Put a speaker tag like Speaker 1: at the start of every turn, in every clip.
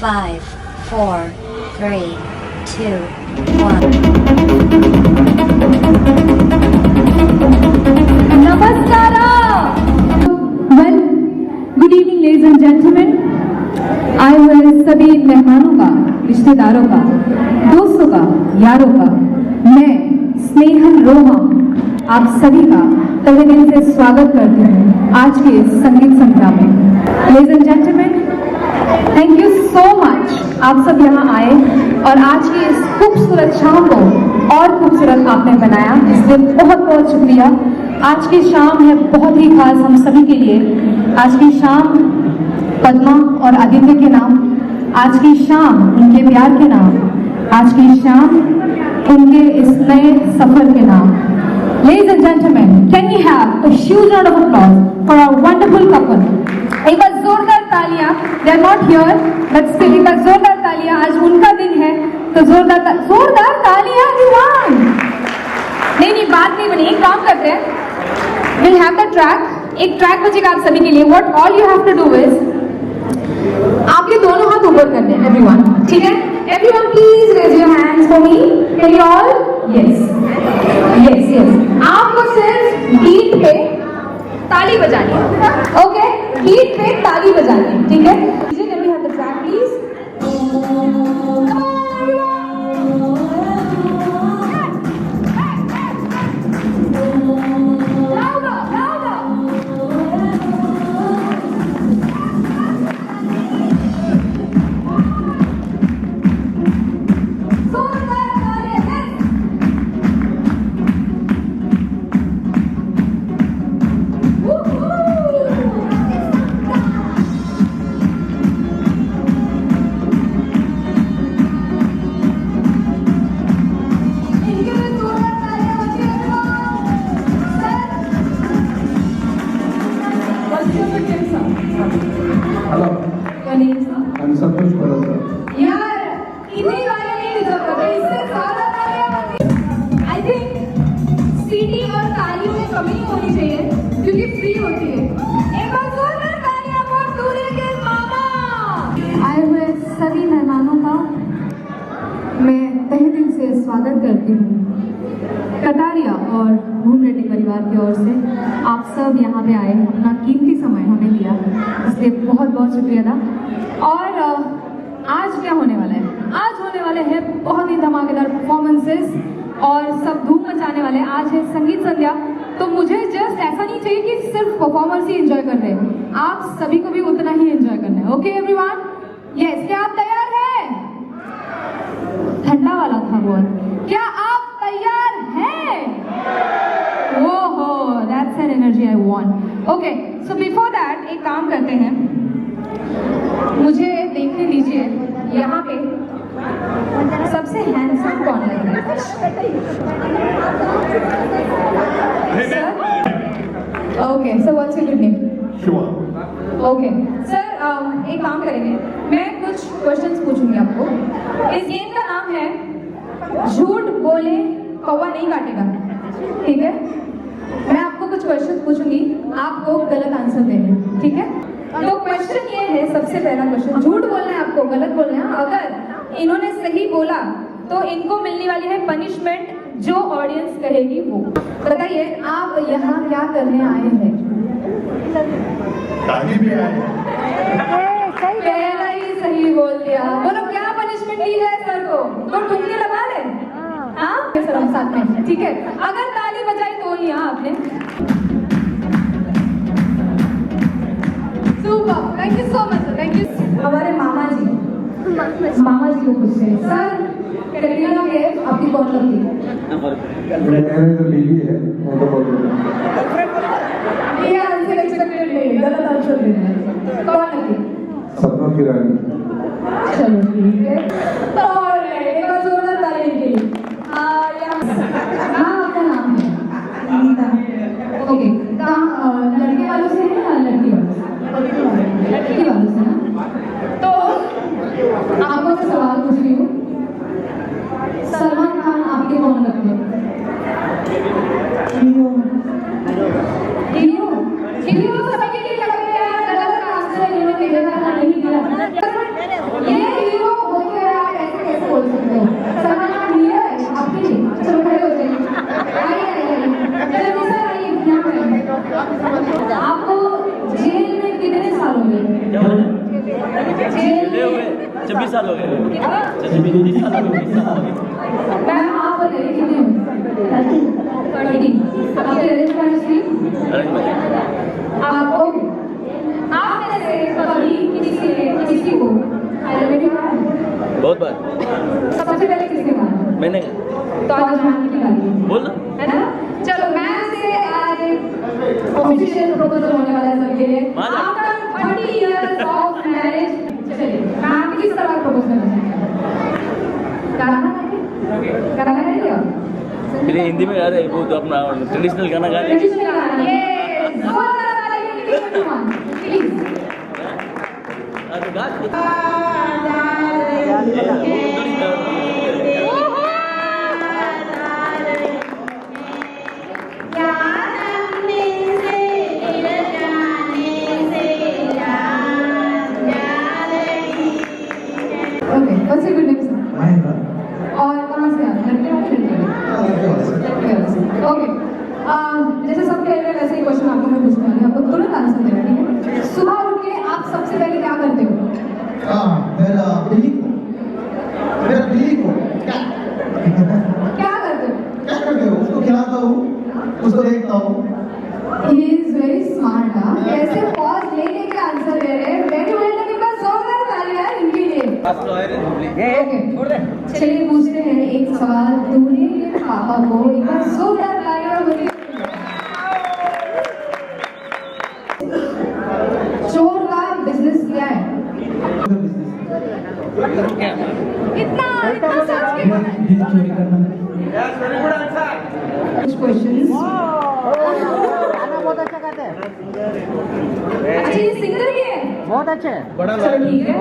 Speaker 1: 5, 4, 3, 2, 1.
Speaker 2: Namaskara. Well, good evening, ladies and gentlemen. आए हुए सभी मेहमानों का, रिश्तेदारों का, दोस्तों का, यारों का, मैं स्नेहल रोहा आप सभी का तहे दिल से स्वागत करती हूँ आज के इस संगीत संध्या में। Ladies and gentlemen, thank you so much आप सब यहाँ आए और आज की इस खूबसूरत शाम को और खूबसूरत आपने बनाया, इसलिए बहुत बहुत शुक्रिया। आज की शाम है बहुत ही खास हम सभी के लिए। आज की शाम पद्मा और आदित्य के नाम, आज की शाम उनके प्यार के नाम, आज की शाम उनके इस नए सफर के नाम। Ladies and gentlemen, can we have a huge round of applause for our wonderful couple? एक बार जोरदार तालियां। They are not here, but still एक बार जोरदार तालियां। आज उनका दिन है तो जोरदार तालियां everyone। नहीं बात नहीं बनी, एक काम करते हैं, we'll have the track, एक ट्रैक बजेगा आप सभी के लिए। What all you have to do is आप ये दोनों हाथ ऊपर कर दें everyone, ठीक है? Everyone please raise your hands for me. Can you all? Yes. आपको सिर्फ बीट पे ताली बजानी है, ओके? बीट पे ताली बजानी है, ठीक है? Can we have the track please? सभी मेहमानों का मैं तहे दिल से स्वागत करती हूँ। कटारिया और घूम रेड्डी परिवार की ओर से आप सब यहाँ पे आए, अपना कीमती समय हमें दिया, इसलिए बहुत बहुत शुक्रिया था। और आज क्या होने वाला है? आज होने वाले हैं बहुत ही धमाकेदार परफॉर्मेंसेस और सब धूम मचाने वाले। आज है संगीत संध्या, तो मुझे जस्ट ऐसा नहीं चाहिए कि सिर्फ परफॉर्मर्स ही एंजॉय कर रहे हैं, आप सभी को भी उतना ही एंजॉय करना है। Okay everyone? यस, क्या आप तैयार हैं? ठंडा वाला था बहुत। क्या आप तैयार हैं? ओहो, that's an energy I want. Okay, so before that एक काम करते हैं, मुझे देखने दीजिए यहाँ पे सबसे हैंडसम कौन लग रहा है? Okay, so what's your good name?
Speaker 3: Shiva.
Speaker 2: Okay sir, एक काम करेंगे, मैं कुछ क्वेश्चंस पूछूंगी आपको। इस गेम का नाम है झूठ बोले कौवा नहीं काटेगा, ठीक है? मैं आपको कुछ क्वेश्चंस पूछूंगी, आपको गलत आंसर देने हैं, ठीक है? तो क्वेश्चन ये है, सबसे पहला क्वेश्चन, झूठ बोलना है आपको, गलत बोलना है। अगर इन्होंने सही बोला तो इनको मिलने वाली है पनिशमेंट, जो ऑडियंस कहेगी वो। बताइए आप यहाँ क्या करने आए हैं?
Speaker 3: ताली भी आए।
Speaker 2: पहला ही सही बोल दिया। बोलो क्या पनिशमेंट दी जाए सर को? तो ठुमके लगा ले, हाँ सर हम साथ में, ठीक है? अगर ताली बजाई तो लिया आपने। Super, thank you so much, thank you. हमारे मामा जी को पूछते हैं, सर कैटरीना कैफ आपकी कौन लगती है?
Speaker 3: मैंने तो लीली है, मैं तो बोल रहा हूँ।
Speaker 2: ये आंसर एक्सपेक्टेड नहीं, गलत आंसर देना है। कौन लगती है?
Speaker 3: सपनों की रानी।
Speaker 2: चलो ठीक है, और एक बार जोरदार ताली के लिए। हाँ, आपका नाम है? ओके, लड़के वालों से है या लड़की वालों से? लड़की वालों से ना? तो आपको मैं सवाल पूछ रही हूँ, सलमान खान आपके कौन लगते हैं? हीरो सभी के लिए लगते हैं। गलत आंसर इन्होंने नहीं दिया। ये
Speaker 4: मिले हुए 26 साल हो गए। 20 साल हो गए।
Speaker 2: मैं आप बताइए कितने हो? 13। आपकी अरेंज मैरिज थी? आप ओके। आप में से कभी किसी को आई लव यू कहा?
Speaker 4: बहुत बार
Speaker 2: सबसे पहले किसने कहा?
Speaker 4: मैंने
Speaker 2: तो आज हम की बारी
Speaker 4: बोल
Speaker 2: है ना? चलो मैं से आज ऑफिशियल प्रपोजल होने वाला है सबके लिए। आफ्टर 30 इयर्स ऑफ मैरिज, चलिए मैं आपको किस तरह प्रपोज करना चाहती हूँ? गाना गाइए आप।
Speaker 4: फिर हिंदी में अरे वो तो अपना ट्रेडिशनल गाना गा रहे
Speaker 2: ट्रेडिशनल गाना ये जोरदार ताली please. Okay what's your good name sir?
Speaker 3: Mahendra.
Speaker 2: और कहाँ से आप? लड़के हो लड़के? ओके जैसे सब कह रहे हैं वैसे ही क्वेश्चन आपको मैं पूछने वाली हूँ, आपको तुरंत आंसर देना ठीक है? सुबह उठ के आप सबसे पहले क्या करते हो?
Speaker 3: मेरा बिल्ली को
Speaker 2: क्या करते हो?
Speaker 3: क्या करते हो? उसको खिलाता हूँ, उसको देखता हूँ।
Speaker 2: He is very smart हाँ। कैसे पॉज ले लेके आंसर दे रहे हैं? वेरी वेल डन, इनका जोरदार ताली यार इनके लिए। ओके चलिए पूछते हैं एक सवाल दूल्हे के पापा को, एक बार जोरदार तालियां बजाइए। चोर का बिजनेस क्या है? इतना सोच के
Speaker 3: चोरी करना।
Speaker 2: कुछ क्वेश्चंस।
Speaker 5: बहुत अच्छा करते हैं।
Speaker 2: अच्छा ये सिंगर भी है?
Speaker 5: बहुत अच्छे।
Speaker 2: चलो ठीक है।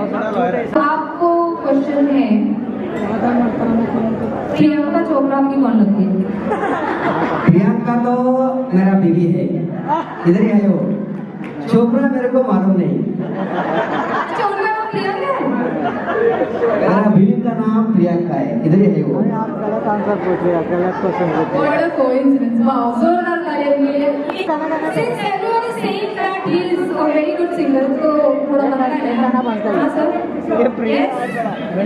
Speaker 2: आपको क्वेश्चन है प्रियंका चोपड़ा आपकी कौन लगती है?
Speaker 6: प्रियंका तो मेरा बीवी है, इधर ही है वो। चोपड़ा मेरे को मालूम नहीं।
Speaker 2: अच्छा उनका नाम प्रियंका है?
Speaker 6: मेरा बीवी का नाम प्रियंका है, इधर ही है वो।
Speaker 5: आप गलत आंसर पूछ रहे हैं, गलत क्वेश्चन पूछ रहे हैं।
Speaker 2: What a coincidence! Wow, जोरदार तालियां के लिए। Since everyone is saying that he is a very good singer, तो थोड़ा बनता है।
Speaker 5: गाना बनता है।
Speaker 2: हाँ सर।
Speaker 5: ये प्रिय
Speaker 2: Yes? नहीं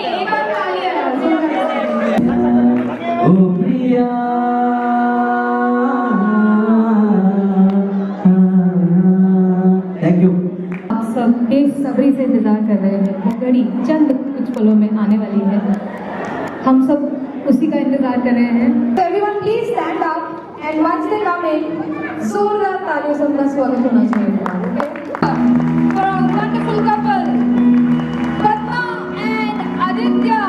Speaker 2: एक बार तालियां यार, जोरदार तालियां।
Speaker 6: ओ प्रिया थैंक यू।
Speaker 2: आप सब बेसब्री से इंतजार कर रहे हैं, वो घड़ी चंद कुछ पलों में आने वाली है, हम सब उसी का इंतजार कर रहे हैं। So everyone please stand up and once they come in, जोरदार तालियों से उनका स्वागत होना चाहिए। For a wonderful couple, Padma and Aditya.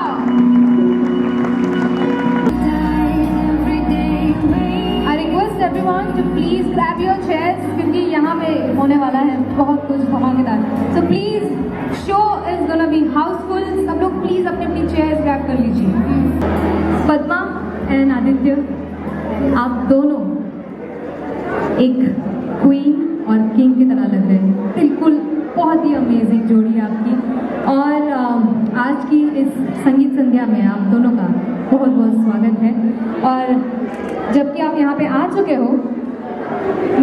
Speaker 2: I request everyone to please grab your chairs क्योंकि यहाँ पे होने वाला है बहुत कुछ धमाकेदार। So please, show is gonna be houseful. सब लोग please अपनी अपनी chairs grab कर लीजिए। पद्मा एंड आदित्य, आप दोनों एक क्वीन और किंग की तरह लग रहे हैं, बिल्कुल बहुत ही अमेजिंग जोड़ी है आपकी। और आज की इस संगीत संध्या में आप दोनों का बहुत बहुत स्वागत है। और जबकि आप यहाँ पे आ चुके हो,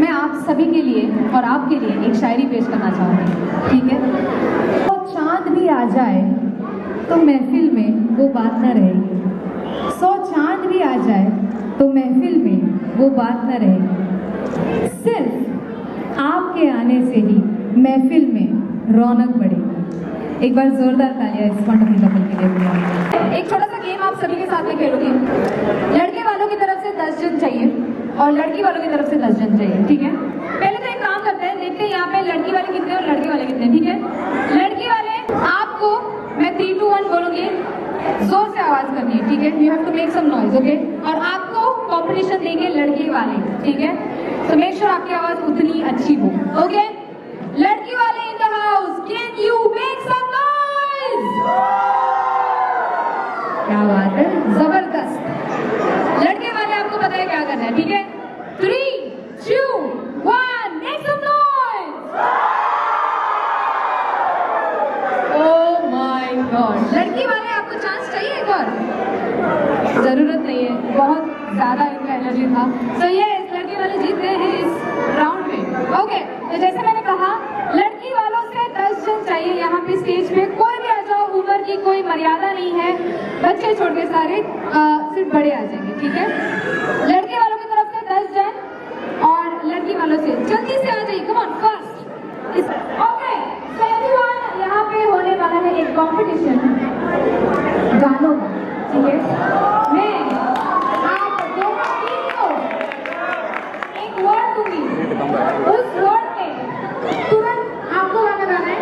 Speaker 2: मैं आप सभी के लिए और आपके लिए एक शायरी पेश करना चाहूँगी, ठीक है? तो चांद भी आ जाए तो महफिल में वो बात न रहेगी, 100 चांद भी आ जाए तो महफिल में वो बात न रहेगी, सिर्फ आपके आने से ही महफिल में रौनक बढ़ेगी। एक बार जोरदार तालियां इस वंडरफुल कपल के लिए। एक छोटा सा गेम आप सभी के साथ में खेलोगे। लड़के वालों की तरफ से 10 जन चाहिए और लड़की वालों की तरफ से 10 जन चाहिए, ठीक है? पहले तो एक काम करते हैं, देखते हैं यहाँ पे लड़की वाले कितने और लड़के वाले कितने, ठीक है? लड़की वाले आपको मैं 3, 2, 1 बोलूंगी, जोर से आवाज करनी है, ठीक है? You have to make some noise, okay? और आपको कॉम्पिटिशन देंगे लड़के वाले, ठीक है? तो मेक श्योर आपकी आवाज उतनी अच्छी हो, ओके? लड़की वाले in the house, can you make some noise? क्या बात है, जबरदस्त। लड़के वाले आपको पता है क्या करना है, ठीक है? 3, 2, 1, make some noise. Oh my god, लड़की वाले आपको चांस चाहिए एक और? जरूरत नहीं है, बहुत ज्यादा इनका एनर्जी था। तो ये लड़के वाले जीत गए हैं इस राउंड में, ओके? तो जैसे मैंने कहा, लड़की वालों से 10 जन चाहिए यहाँ पे स्टेज पे, कोई भी आ जाओ, उम्र की कोई मर्यादा नहीं है, बच्चे छोड़ के सारे सिर्फ बड़े आ जाएंगे, ठीक है। लड़के वालों की तरफ से 10 जन और लड़की वालों से जल्दी से आ जाइए, come on fast. Okay, so everyone, यहाँ पे होने वाला है एक कंपटीशन गानों का, ठीक है। मैं आप दोनों टीम को एक वर्ड दूंगी, उस वर्ड में तुरंत आपको गाना गाना है,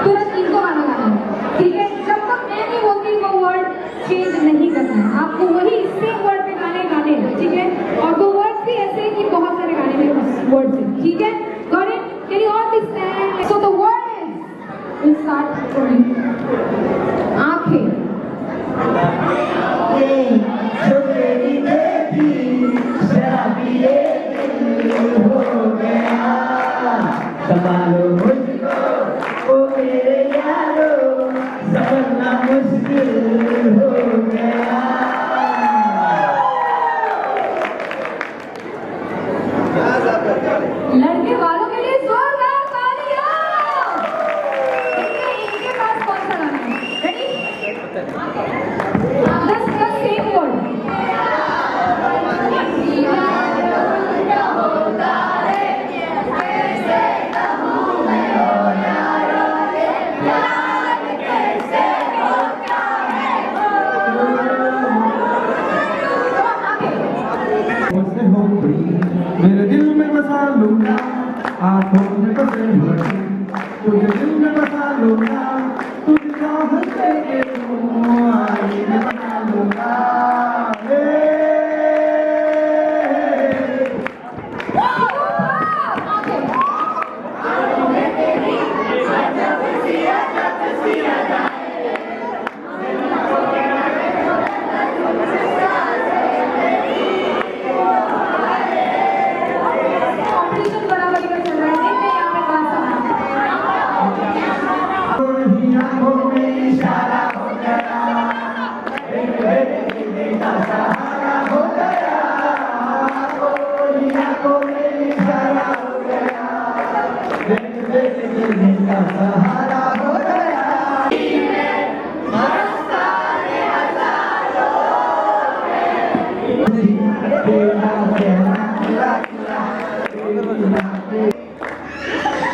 Speaker 2: तुरंत इनको गाना गाना है, ठीक है। जब तक मैं नहीं बोलती वो वर्ड चेंज नहीं करना है, आपको वही सेम वर्ड पे गाने गाने हैं, ठीक है। और वो वर्ड भी ऐसे कि बहुत सारे गाने में उस वर्ड से, ठीक है। Got it? Can you all stand? So the word is, will start from आंखें।
Speaker 6: जो मेरी देखी शराबी ये दिल हो गया, संभालो मुझको ओ मेरे यारो, संभलना मुश्किल हो गया।
Speaker 2: लड़के वालों के लिए जोरदार तालियां। इनके पास कौन सा गाना है? रेडी? the same word.
Speaker 3: मुझसे हो गई, मेरे दिल में बसा लूंगा, आंखों में बसे हो तुझे दिल में बसा लूंगा, तुझे चाहत के आई में बसा लूंगा।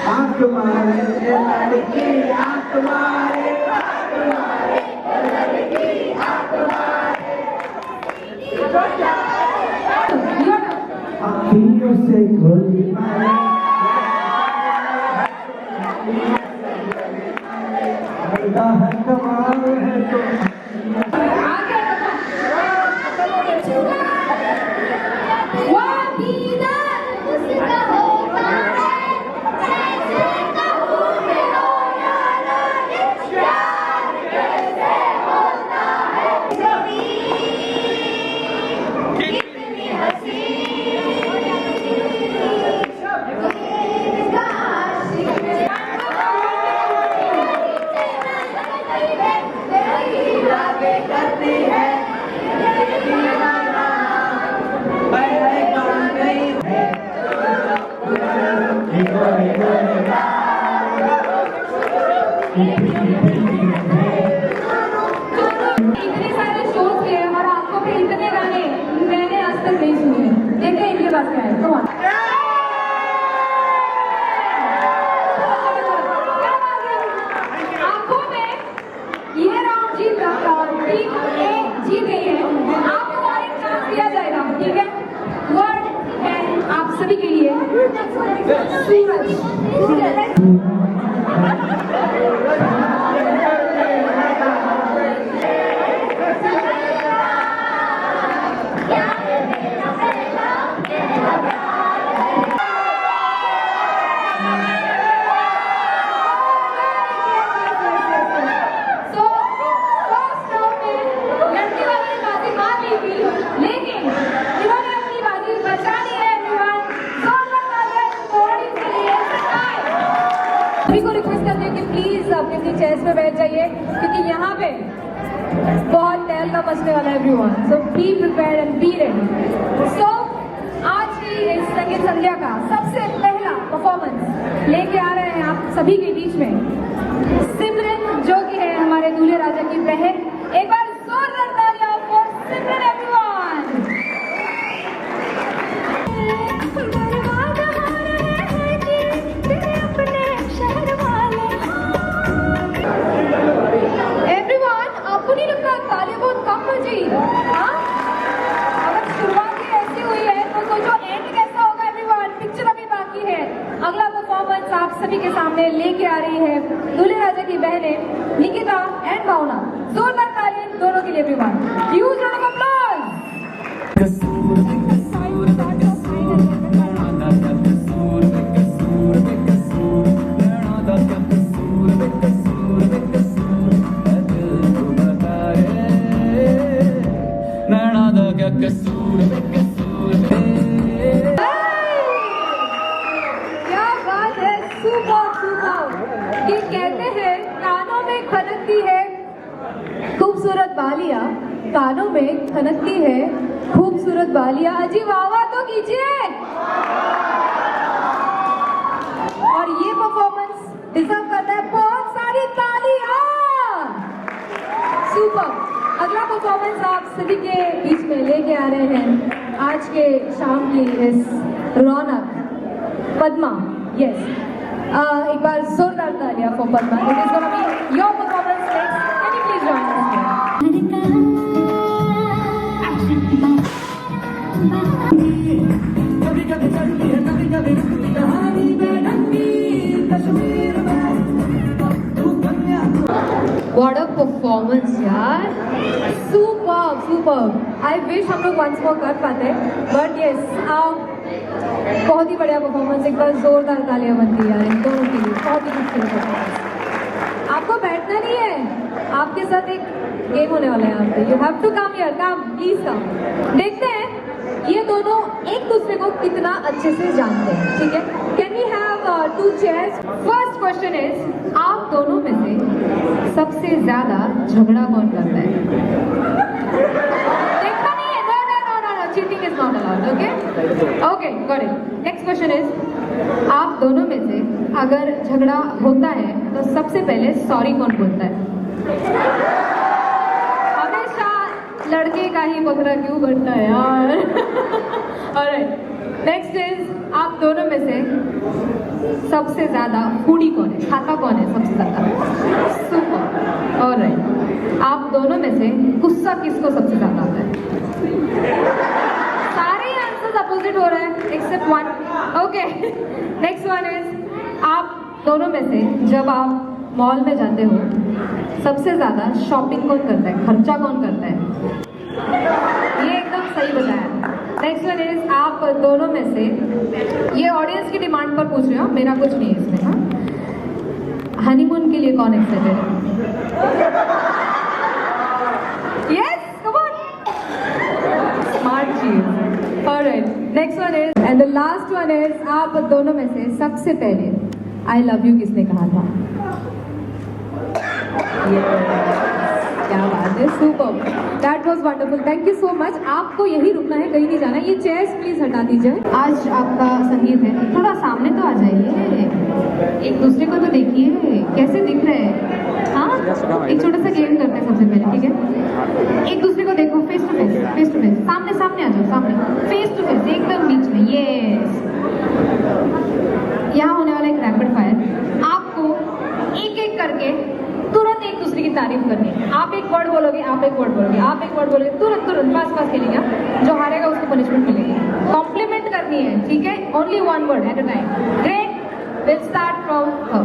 Speaker 3: आँख मारे लड़की, आँख मारे, अखियों से गोली मारे, कमाल है तो
Speaker 2: इतने सारे शोज किए और आपको भी इतने गाने मैंने आज तक नहीं सुने। देखते हैं इनके पास क्या है। Come on. आंखों में ये राउंड जीत रहा और टीम ए जीत गई है। आपको और एक चांस दिया जाएगा, ठीक है। वर्ड है आप सभी के लिए सूरज। सभी को रिक्वेस्ट करते हैं कि प्लीज अपनी अपनी चेयर्स पे बैठ जाइए, क्योंकि यहाँ पे बहुत तहलका मचने वाला है everyone. So be prepared and be ready. सो आज की इस संगीत संध्या का सबसे पहला परफॉर्मेंस परफॉर्मेंस लेके आ रहे हैं आप सभी के बीच में सिमरन, जो कि है हमारे दूल्हे राजा की बहन। एक बार जोरदार तालियां फॉर सिमरन एवरीवन। एवरीवन, आपको नहीं लगता तालियां बहुत कम बजी? हाँ, अगर शुरुआत ही ऐसी हुई है तो सोचो एंड कैसा होगा। एवरीवन, पिक्चर अभी बाकी है। अगला परफॉर्मेंस आप सभी के सामने लेके आ रही है दूल्हे राजा की बहनें निकिता एंड भावना। जोरदार तालियां दोनों के लिए everyone. Huge round of applause. क्या बात है, सुपर सुपर। ये कहते हैं कानों में खनकती है खूबसूरत बालियां, कानों में खनकती है खूबसूरत बालियां। अजी वाह वाह तो कीजिए। और ये परफॉर्मेंस डिजर्व करता है बहुत सारी तालियां। सुपर। अगला परफॉर्मेंस आप सभी के बीच में लेके आ रहे हैं आज के शाम की इस रौनक, पद्मा। यस, एक बार जोरदार तालियां for Padma. It is gonna be your performance next. Can you please join us? What a performance यार, सुपर सुपर। आई विश हम लोग वंस मोर कर पाते, बट यस, बहुत ही बढ़िया परफॉर्मेंस। एक बार जोरदार तालियां बनती है यार इन दोनों के लिए। बहुत ही खूबसूरत परफॉर्मेंस। आपको बैठना नहीं है, आपके साथ एक गेम होने वाला है यहाँ पे। You have to come here, come please come. देखते हैं ये दोनों एक दूसरे को कितना अच्छे से जानते हैं। ठीक है, can we have 2 chairs? First question is, आप दोनों में से सबसे ज्यादा झगड़ा कौन करता है? देखा नहीं है? No no no no no, cheating is not allowed. Okay okay, got it. Next question is, आप दोनों में से अगर झगड़ा होता है तो सबसे पहले सॉरी कौन बोलता है? हमेशा लड़के का ही बकरा क्यों बनता है यार? ऑलराइट, नेक्स्ट इज, आप दोनों में से सबसे ज्यादा फूडी कौन है? खाता कौन है सबसे ज्यादा? सुपर। ऑलराइट, आप दोनों में से गुस्सा किसको सबसे ज्यादा आता है? सारे आंसर्स अपोजिट हो रहे हैं except one. Okay, next one is, आप दोनों में से जब आप मॉल में जाते हो सबसे ज्यादा शॉपिंग कौन करता है? खर्चा कौन करता है? ये एकदम सही बताया। नेक्स्ट वन इज, आप दोनों में से, ये ऑडियंस की डिमांड पर पूछ रहे हो, मेरा कुछ नहीं है इसमें। हाँ, हनीमून के लिए कौन एक्साइटेड है? यस, कम ऑन, स्मार्ट चीज। Alright, next one is, and the last one is, आप दोनों में से सबसे पहले आई लव यू किसने कहा था? क्या बात है, super. That was wonderful, thank you so much. आपको यही रुकना है, कहीं नहीं जाना। ये चेयर्स प्लीज हटा दीजिए। आज आपका संगीत है, थोड़ा सामने तो आ जाइए, एक दूसरे को तो देखिए कैसे दिख रहे हैं। हाँ, एक छोटा सा गेम करते हैं सबसे पहले, ठीक है? एक दूसरे को देखो, face to face, face to face, सामने सामने आ जाओ, सामने, फेस टू फेस, एकदम बीच में। यस, यहाँ होने वाला एक रैपिड फायर। आपको एक एक करके तुरंत एक दूसरे की तारीफ करनी है। आप एक वर्ड बोलोगे, आप एक वर्ड बोलोगे, आप एक वर्ड बोलोगे, तुरंत तुरंत पास पास खेलेंगे। जो हारेगा उसको पनिशमेंट मिलेगी। कॉम्प्लीमेंट करनी है, ठीक है? Only one word at a time. Great, will start from her.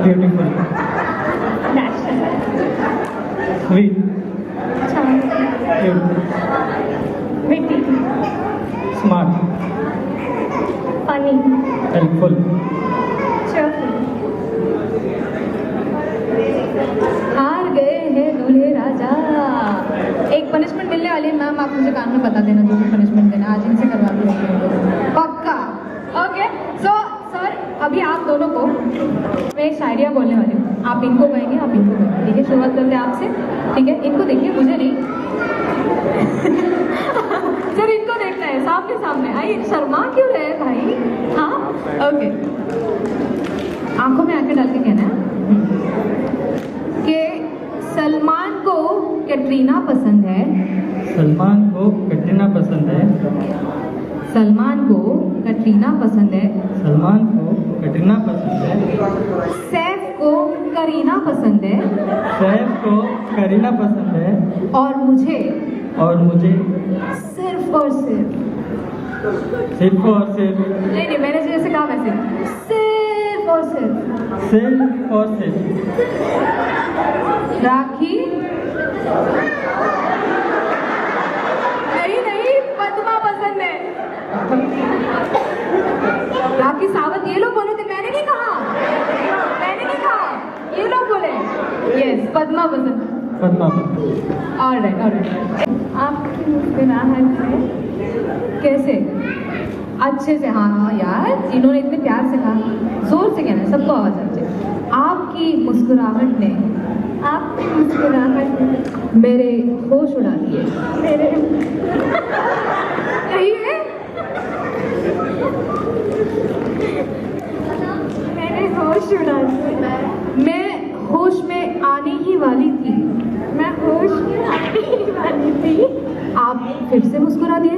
Speaker 3: Beautiful, sweet,
Speaker 2: मिट्टी,
Speaker 3: स्मार्ट,
Speaker 2: फनी,
Speaker 3: हेल्पफुल,
Speaker 2: cheerful। हार गए हैं दूल्हे राजा। एक पनिशमेंट मिलने वाली है मैम, आप मुझे कान में बता देना जो भी पनिशमेंट देना, आज इनसे करवा दूँ पक्का। ओके, सो सर, अभी आप दोनों को मैं एक शायरिया बोलने वाली हूँ। आप इनको कहेंगे, आप इनको कहेंगे, ठीक है? शुरुआत करते हैं आपसे, ठीक है? इनको देखिए, मुझे नहीं। सर, इनको देखना है सामने सामने। आइए, शर्मा क्यों रहे भाई? हाँ, ओके, आंखों में आंखें डाल के कहना है कि सलमान को कैटरीना पसंद है।
Speaker 5: सलमान को कटरीना पसंद है।
Speaker 2: सलमान को कैटरीना पसंद है।
Speaker 5: सलमान को कटरीना पसंद है।
Speaker 2: सैफ को करीना पसंद है।
Speaker 5: सैफ को करीना पसंद है।
Speaker 2: और मुझे सिर्फ और सिर्फ
Speaker 5: सिर्फ और सिर्फ
Speaker 2: नहीं, मैंने जैसे कहा वैसे सिर्फ और सिर्फ
Speaker 5: सिर्फ और सिर्फ
Speaker 2: राखी नहीं पद्मा पसंद है। राखी सावंत ये लोग बोले थे, मैंने नहीं कहा, ये लोग बोले। यस, पद्मा पसंद।
Speaker 5: पद्मा।
Speaker 2: ऑलराइट। आपकी मुस्कुराहट से कैसे? अच्छे से, हाँ यार, इन्होंने इतने प्यार से कहा, जोर से कहना है, सबको आवाज आनी चाहिए। आपकी मुस्कुराहट ने मेरे होश उड़ा दिए। यही है, मेरे होश उड़ा दिए। मैं होश में आने ही वाली थी। आप फिर से मुस्कुरा दिए।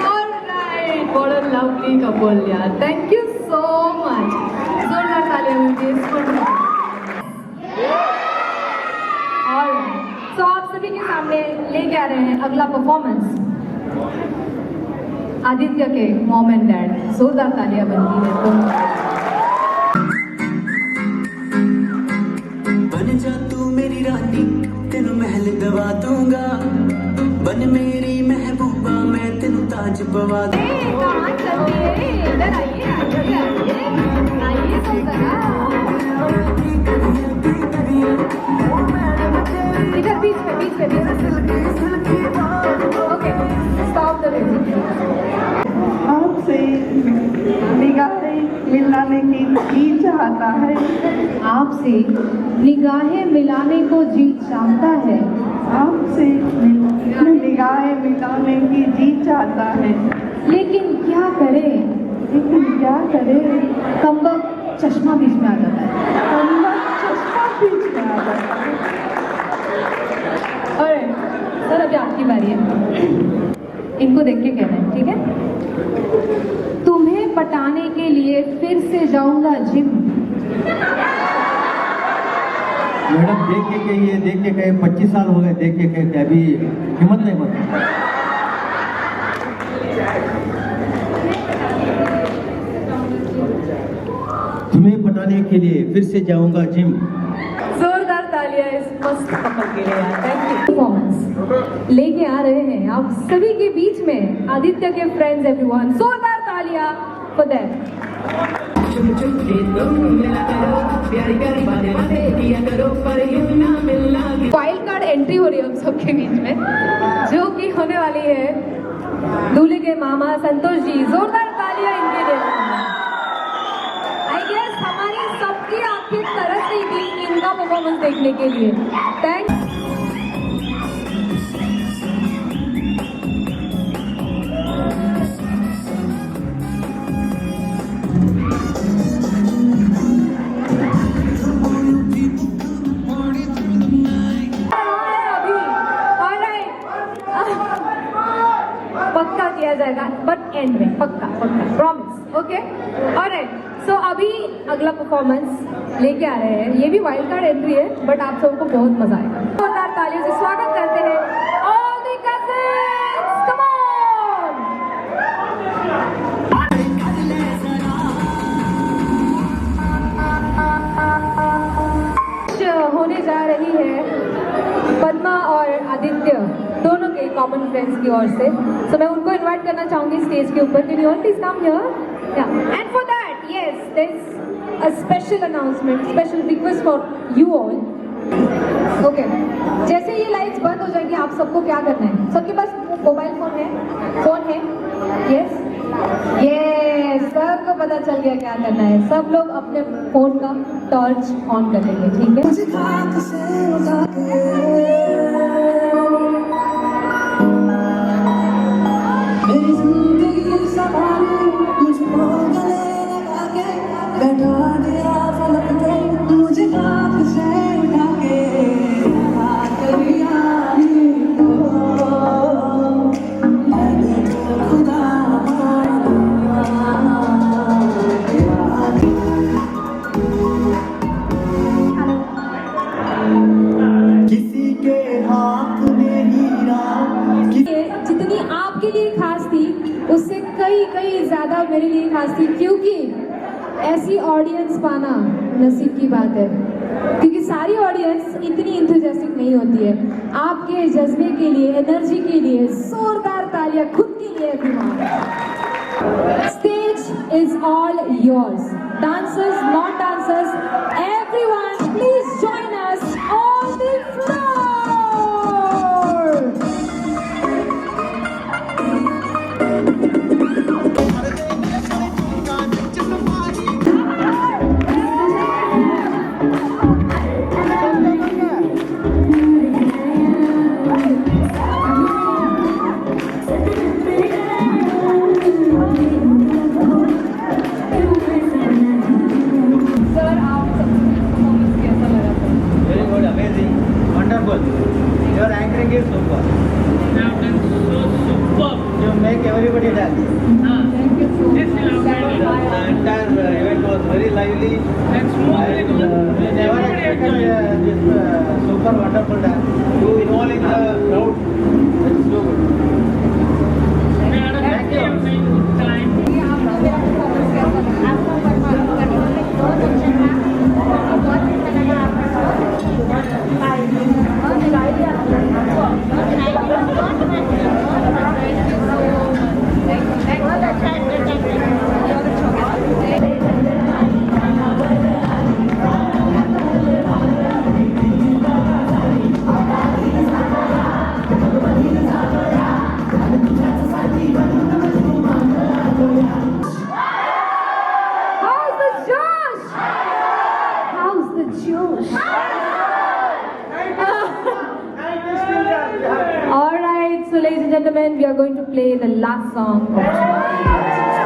Speaker 2: ऑलराइट, बड़ा लवली कपल यार, थैंक यू सो मच। जोरदार तालियां मिलती है। ऑलराइट, तो आप सभी के सामने लेके आ रहे हैं अगला परफॉर्मेंस, आदित्य के मॉम एंड डैड। जोरदार तालियां बनती है तो
Speaker 7: बन जा तू मेरी रानी, तेनू महल दवा दूंगा। बन मेरी महबूबा, मैं तेनू ताज पवा दूंगा।
Speaker 2: कहाँ चलती है? इधर आइए, आइए तो जरा। इधर बीच में। Okay, stop the music.
Speaker 8: आपसे निगाहें मिलाने की जी चाहता है।
Speaker 2: आपसे निगाहें मिलाने को जी चाहता है।
Speaker 8: आपसे निगाहें मिलाने की जी चाहता है।
Speaker 2: लेकिन क्या करे? कमबख्त चश्मा बीच में आ जाता है। अरे सर, अभी आपकी बारी है, इनको देख के कहना है, ठीक है? तुम्हें पटाने के लिए फिर से जाऊंगा जिम।
Speaker 9: मैडम देख के कहे 25 साल हो गए, देख के कहे अभी हिम्मत नहीं बनती। तुम्हें पटाने के लिए फिर से जाऊंगा जिम।
Speaker 2: जोरदार तालियां इस मस्त कपल के लिए यार, थैंक यू। परफॉर्मेंस लेके आ रहे हैं आप सभी के बीच में आदित्य के फ्रेंड्स एवरीवन। जोरदार तालियां for that. Wild card entry हो रही है हम सबके बीच में, जो कि होने वाली है दूल्हे के मामा संतोष जी। जोरदार तालियां इनके लिए। आई गेस हमारी सबकी आंखें तरस रही थी इनका परफॉर्मेंस देखने के लिए। थैंक पक्का किया जाएगा, बट एंड में पक्का प्रॉमिस। Okay, alright. सो अभी अगला परफॉर्मेंस लेके आ रहे हैं, ये भी वाइल्ड कार्ड एंट्री है, बट आप सबको बहुत मजा आएगा। जोरदार तालियों से स्वागत करते हैं all the cousins, come on. होने जा रही है पद्मा और आदित्य दोनों के कॉमन फ्रेंड्स की ओर से, so मैं उनको इनवाइट करना चाहूंगी स्टेज के ऊपर। Can you all please come here? And for that yes, there is a special announcement, special request for you all. Okay, जैसे ये लाइट्स बंद हो जाएंगी आप सबको क्या करना है? सबके पास मोबाइल फोन है? यस, सबको पता चल गया क्या करना है। सब लोग अपने फोन का टॉर्च ऑन कर लेंगे, ठीक है? आवाज थी, क्योंकि ऐसी ऑडियंस पाना नसीब की बात है, क्योंकि सारी ऑडियंस इतनी इंथुजियास्टिक नहीं होती है। आपके जज्बे के लिए, एनर्जी के लिए जोरदार तालियां खुद के लिए everyone. Stage is all yours. Dancers, non-dancers, everyone, please join us on the floor.
Speaker 9: Very good, amazing, wonderful. Your anchoring is super. You make everybody dance. The entire event was very lively. We never expected this super wonderful dance. You involve in the crowd. It's so good. Thank you.
Speaker 2: How's the Josh? How's the Josh? All right, so ladies and gentlemen, we are going to play the last song of tonight.